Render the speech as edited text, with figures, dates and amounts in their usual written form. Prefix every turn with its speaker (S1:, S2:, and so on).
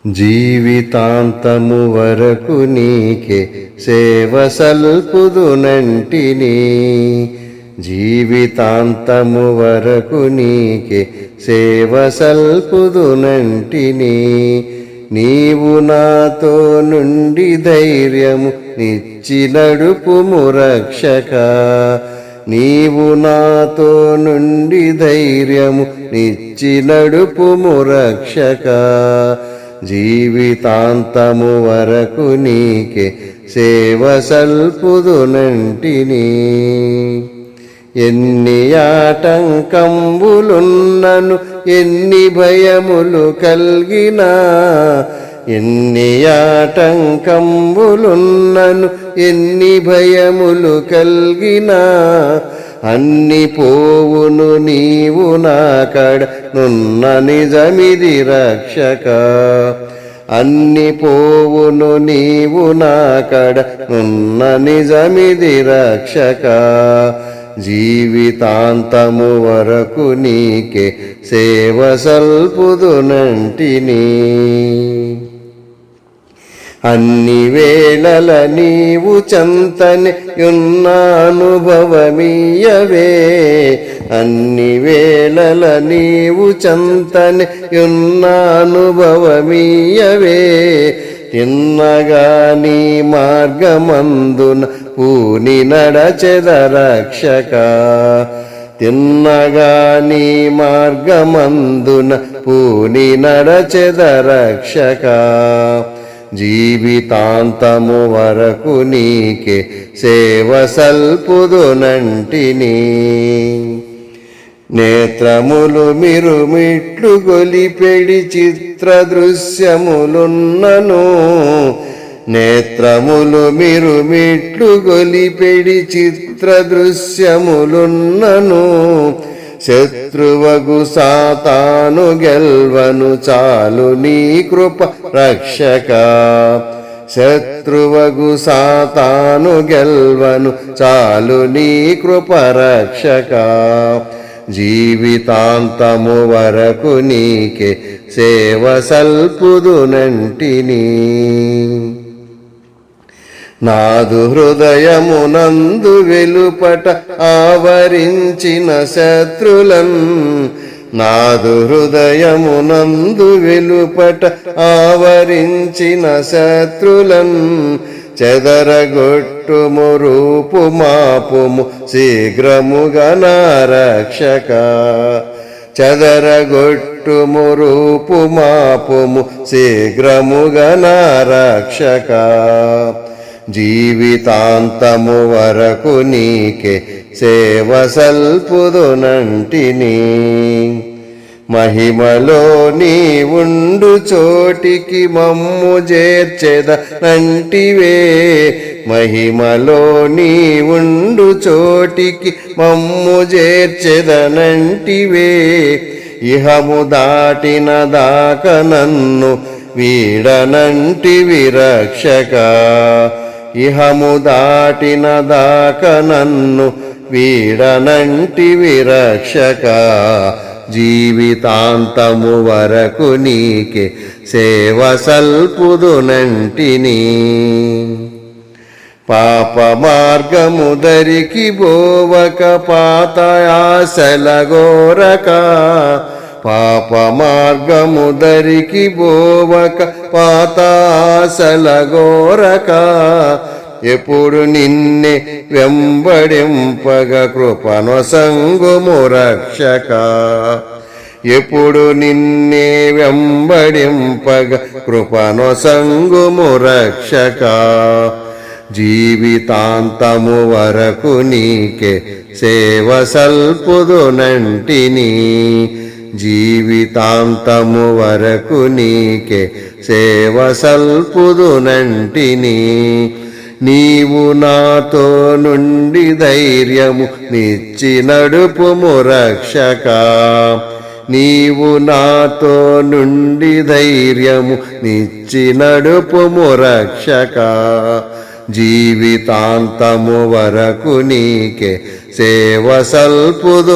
S1: జీవితాంతము వరకు నీకే సేవ సల్పుదునంటిని. జీవితాంతము వరకు నీకే సేవ సల్పుదునంటిని. నీవు నాతో నుండి ధైర్యము నిచ్చి నడుపుము రక్షక. నీవు నాతో నుండి ధైర్యము నిచ్చి నడుపుము రక్షక. జీవితాంతము వరకు నీకే సేవ సల్పుదునంటిని. ఎన్ని ఆటంకంబులున్నను ఎన్ని భయములు కల్గినా, ఎన్ని ఆటంకంబులున్నను ఎన్ని భయములు కల్గినా, అన్ని పోవును నీవు నాకడ నున్న నిజమిది రక్షక. అన్ని పోవును నీవు నాకడ నున్న నిజమిది రక్షక. జీవితాంతము వరకు నీకే సేవ సల్పుదునంటిని. అన్ని వేళల నీవు చంతని యున్న అనుభవమీయవే. అన్ని వేళల నీవు చంతని యున్న అనుభవమీయవే. తిన్నగా నీ మార్గమందున పూని నడచెద రక్షక. తిన్నగా నీ మార్గమందున పూని నడచెద రక్షక. జీవితాంతము వరకు నీకే సేవ సల్పుదునంటిని. నేత్రములు మిరుమిట్లు గొలిపెడి చిత్ర దృశ్యములున్నను. నేత్రములు మిరుమిట్లు గొలిపెడి చిత్ర దృశ్యములున్నను. శత్రువగు సాతాను గెల్వను చాలు నీ కృప రక్షక. శత్రువగు సాతాను గెల్వను చాలు నీ కృప రక్షక. జీవితాంతము వరకు నీకే సేవ సల్పుదునంటిని. నాదు హృదయమునందు వెలుపట ఆవరించిన శత్రులన్. నాదు హృదయమునందు వెలుపట ఆవరించిన శత్రులన్. చెదరగొట్టుము రూపు మాపుము శీఘ్రముగా నా రక్షక. చెదరగొట్టుము రూపు మాపుము శీఘ్రముగా నా రక్షక. జీవితాంతము వరకు నీకే సేవ సల్పుదునంటిని. మహిమలో నీ ఉండు చోటికి మమ్ము చేర్చెదనంటివే. మహిమలో నీ ఉండు చోటికి మమ్ము చేర్చెదనంటివే. ఇహము దాటిన దాక నన్ను వీడనంటివి రక్షక. ఇహము దాటిన దాక నన్ను వీడనంటివి రక్షక. జీవితాంతము వరకు నీకే సేవ సల్పుదునంటిని. పాప మార్గము దరికి బోవక పాతాయాసల గోరక. పాప మార్గము దరికి బోవక పాతాసల గోరక. ఎప్పుడు నిన్నే వెంబడింపగ కృపనొసంగుము రక్షక. ఎప్పుడు నిన్నే వెంబడింపగ కృపనొసంగుము రక్షక. జీవితాంతము వరకు నీకే సేవ సల్పుదునంటిని. జీవితాంతము వరకు నీకే సేవ సల్పుదునంటిని. నీవు నాతో నుండి ధైర్యము నిచ్చి నడుపుము రక్షక. నీవు నాతో నుండి ధైర్యము నిచ్చి నడుపుము రక్షక. జీవితాంతము వరకు నీకే సేవ సల్పుదునంటిని.